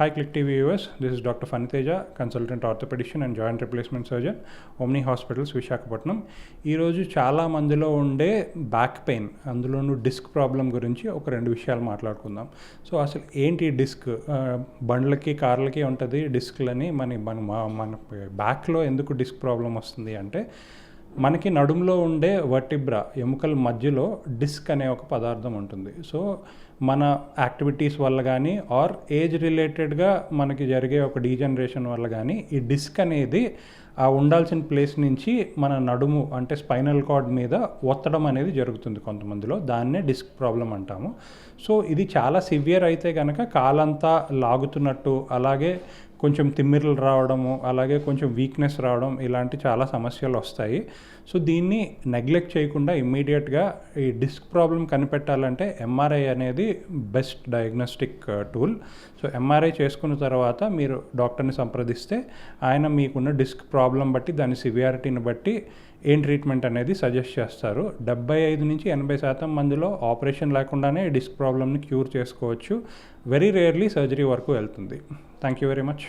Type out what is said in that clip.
Hi Click TV viewers, this is Dr. Faniteja, consultant orthopedician and joint replacement surgeon, Omni Hospitals, Visakhapatnam. ఈరోజు చాలా మందిలో ఉండే back pain, అందులోనూ disc problem గురించి ఒక రెండు విషయాలు మాట్లాడుకుందాం. సో అసలు ఏంటి డిస్క్? బండ్లకి కార్లకి ఉంటుంది డిస్క్లని. మన బ్యాక్లో ఎందుకు డిస్క్ ప్రాబ్లం వస్తుంది అంటే, మనకి నడుములో ఉండే వర్టిబ్రా ఎముకల మధ్యలో డిస్క్ అనే ఒక పదార్థం ఉంటుంది. సో మన యాక్టివిటీస్ వల్ల కానీ ఆర్ ఏజ్ రిలేటెడ్గా మనకి జరిగే ఒక డీజనరేషన్ వల్ల కానీ ఈ డిస్క్ అనేది ఆ ఉండాల్సిన ప్లేస్ నుంచి మన నడుము అంటే స్పైనల్ కార్డ్ మీద ఒత్తడం అనేది జరుగుతుంది కొంతమందిలో. దాన్నే డిస్క్ ప్రాబ్లం అంటాము. సో ఇది చాలా సివియర్ అయితే కనుక కాలంతా లాగుతున్నట్టు, అలాగే కొంచెం తిమ్మిర్లు రావడము, అలాగే కొంచెం వీక్నెస్ రావడం, ఇలాంటి చాలా సమస్యలు వస్తాయి. సో దీన్ని నెగ్లెక్ట్ చేయకుండా ఇమ్మీడియట్గా ఈ డిస్క్ ప్రాబ్లం కనిపెట్టాలంటే ఎంఆర్ఐ అనేది best diagnostic tool. So MRI చేసుకున్న తర్వాత మీరు డాక్టర్ని సంప్రదిస్తే ఆయన మీకున్న డిస్క్ ప్రాబ్లం బట్టి, దాని సివియారిటీని బట్టి ఏం ట్రీట్మెంట్ అనేది సజెస్ట్ చేస్తారు. 75-80% మందిలో ఆపరేషన్ లేకుండానే డిస్క్ ప్రాబ్లమ్ని క్యూర్ చేసుకోవచ్చు. వెరీ రేర్లీ సర్జరీ వరకు వెళ్తుంది. Thank you very much.